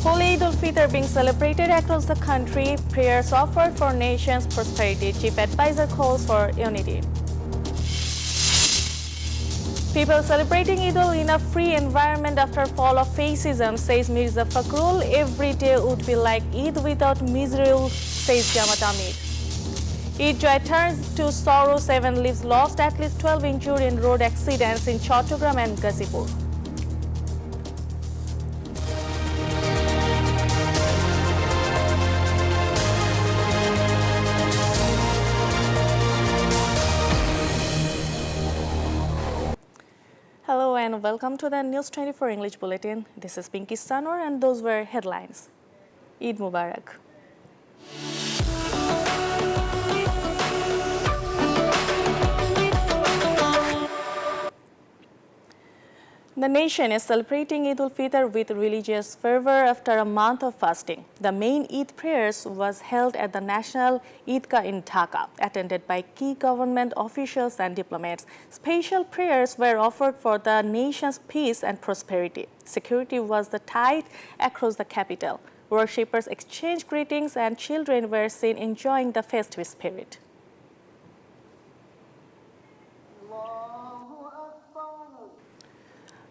Holy ul-Fitr being celebrated across the country, prayers offered for nation's prosperity. Chief Advisor calls for unity. People celebrating Eid in a free environment after fall of fascism, says Mirza Fakhrul. Every day would be like Eid without misery, says Jamaat Amir. Eid joy turns to sorrow, 7 lives lost, at least 12 injured in road accidents in Chattogram and Gazipur. Hello and welcome to the News 24 English Bulletin. This is Pinky Sanwar and those were headlines. Eid Mubarak. The nation is celebrating Eid ul-Fitr with religious fervor after a month of fasting. The main Eid prayers was held at the National Eidgah in Dhaka, attended by key government officials and diplomats. Special prayers were offered for the nation's peace and prosperity. Security was tight across the capital. Worshippers exchanged greetings and children were seen enjoying the festive spirit.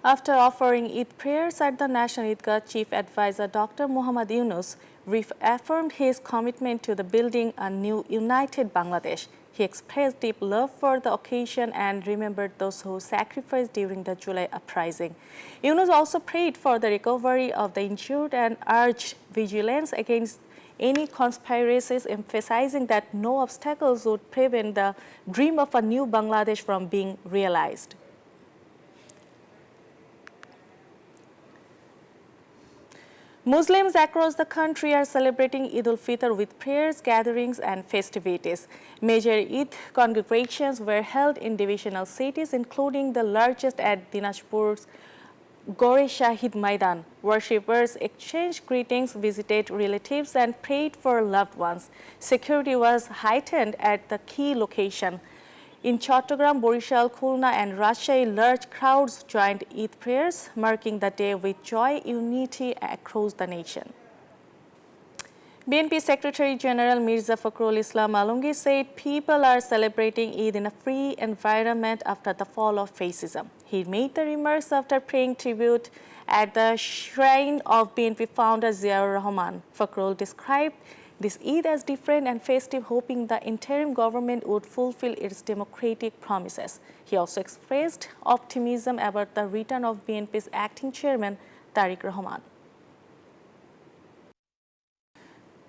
After offering Eid prayers at the National Eidgah, Chief Advisor Dr. Muhammad Yunus reaffirmed his commitment to the building a new united Bangladesh. He expressed deep love for the occasion and remembered those who sacrificed during the July uprising. Yunus also prayed for the recovery of the injured and urged vigilance against any conspiracies, emphasizing that no obstacles would prevent the dream of a new Bangladesh from being realized. Muslims across the country are celebrating Eid ul-Fitr with prayers, gatherings and festivities. Major Eid congregations were held in divisional cities, including the largest at Dinajpur's Gore Shahid Maidan. Worshippers exchanged greetings, visited relatives and prayed for loved ones. Security was heightened at the key location. In Chattogram, Borishal, Khulna and Rajshahi, large crowds joined Eid prayers, marking the day with joy, unity across the nation. BNP Secretary General Mirza Fakhrul Islam Alamgir said people are celebrating Eid in a free environment after the fall of fascism. He made the remarks after paying tribute at the shrine of BNP founder Ziaur Rahman. Fakhrul described this Eid as different and festive, hoping the interim government would fulfill its democratic promises. He also expressed optimism about the return of BNP's acting chairman, Tariq Rahman.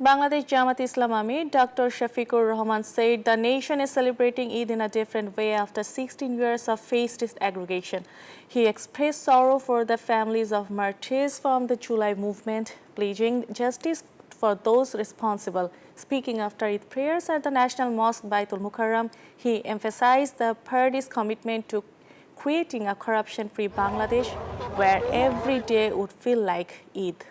Bangladesh Jamaat Islam Amir Dr. Shafiqur Rahman said the nation is celebrating Eid in a different way after 16 years of fascist aggregation. He expressed sorrow for the families of martyrs from the July movement, pledging justice for those responsible. Speaking after Eid prayers at the National Mosque Baitul Mukarram, he emphasized the party's commitment to creating a corruption-free Bangladesh where every day would feel like Eid.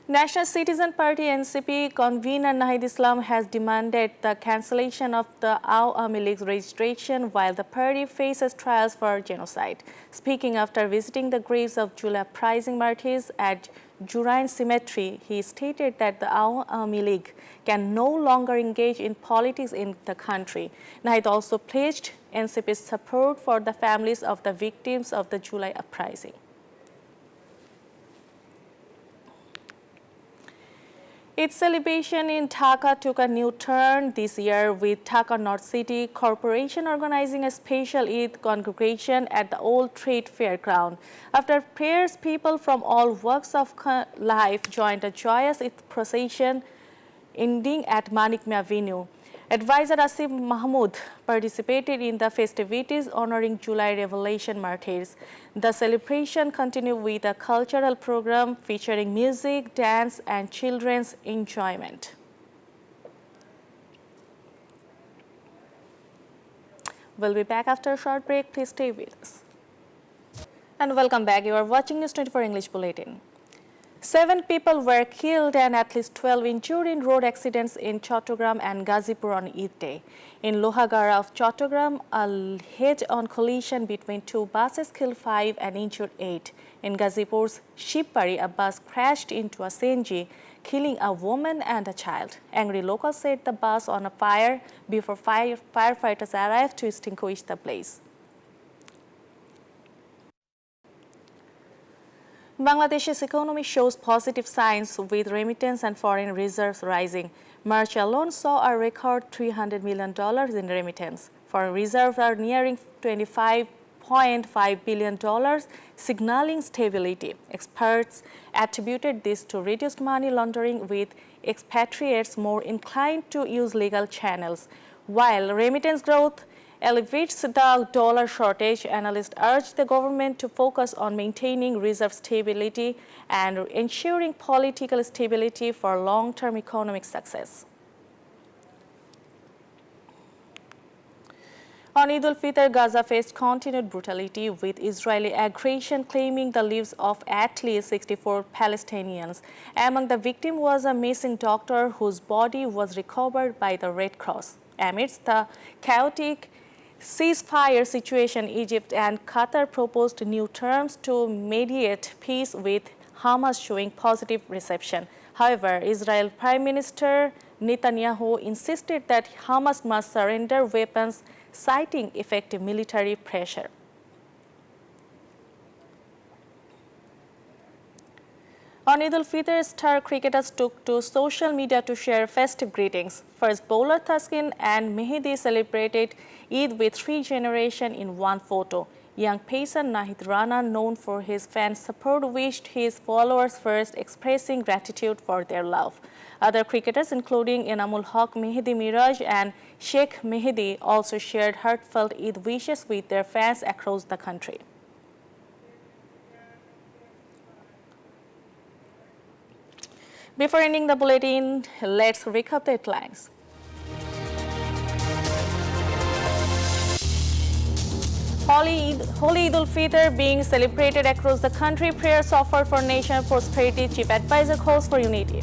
National Citizen Party NCP convener Nahid Islam has demanded the cancellation of the Awami League's registration while the party faces trials for genocide. Speaking after visiting the graves of July uprising martyrs at Jurain Cemetery, he stated that the Awami League can no longer engage in politics in the country. Nahid also pledged NCP's support for the families of the victims of the July uprising. Its celebration in Dhaka took a new turn this year, with Dhaka North City Corporation organizing a special Eid congregation at the Old Trade Fairground. After prayers, people from all walks of life joined a joyous Eid procession ending at Manikmia venue. Advisor Asif Mahmood participated in the festivities honoring July Revelation martyrs. The celebration continued with a cultural program featuring music, dance, and children's enjoyment. We'll be back after a short break. Please stay with us. And welcome back. You are watching News 24 English Bulletin. 7 people were killed and at least 12 injured in road accidents in Chattogram and Ghazipur on Eid day. In Lohagara of Chattogram, a head-on collision between two buses killed 5 and injured 8. In Ghazipur's Shipari, a bus crashed into a CNG, killing a woman and a child. Angry locals set the bus on a fire before firefighters arrived to extinguish the blaze. Bangladesh's economy shows positive signs with remittance and foreign reserves rising. March alone saw a record $300 million in remittance. Foreign reserves are nearing $25.5 billion, signaling stability. Experts attributed this to reduced money laundering, with expatriates more inclined to use legal channels. While remittance growth elevates the dollar shortage, analysts urge the government to focus on maintaining reserve stability and ensuring political stability for long-term economic success. On ul-Fitr, Gaza faced continued brutality, with Israeli aggression claiming the lives of at least 64 Palestinians. Among the victims was a missing doctor whose body was recovered by the Red Cross. Amidst the chaotic ceasefire situation, Egypt and Qatar proposed new terms to mediate peace, with Hamas showing positive reception. However, Israel Prime Minister Netanyahu insisted that Hamas must surrender weapons, citing effective military pressure. On ul-Fitr, star cricketers took to social media to share festive greetings. First bowler Thaskin and Mehdi celebrated Eid with 3 generations in one photo. Young pacer Nahid Rana, known for his fan support, wished his followers first, expressing gratitude for their love. Other cricketers, including Enamul Haq, Mehdi Miraj and Sheikh Mehdi, also shared heartfelt Eid wishes with their fans across the country. Before ending the bulletin, let's recap the headlines. Holy Eid ul-Fitr being celebrated across the country. Prayers offered for national prosperity. Chief Advisor calls for unity.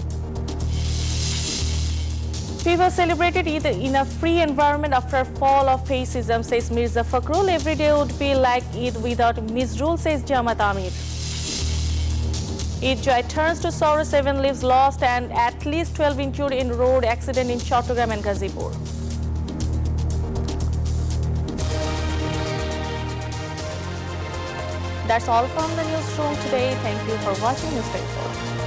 People celebrated Eid in a free environment after fall of fascism, says Mirza Fakhrul. Every day would be like Eid without misrule, says Jamaat Amir. Eid joy turns to sorrow. 7 lives lost and at least 12 injured in road accident in Chattogram and Ghazipur. That's all from the newsroom today. Thank you for watching News24.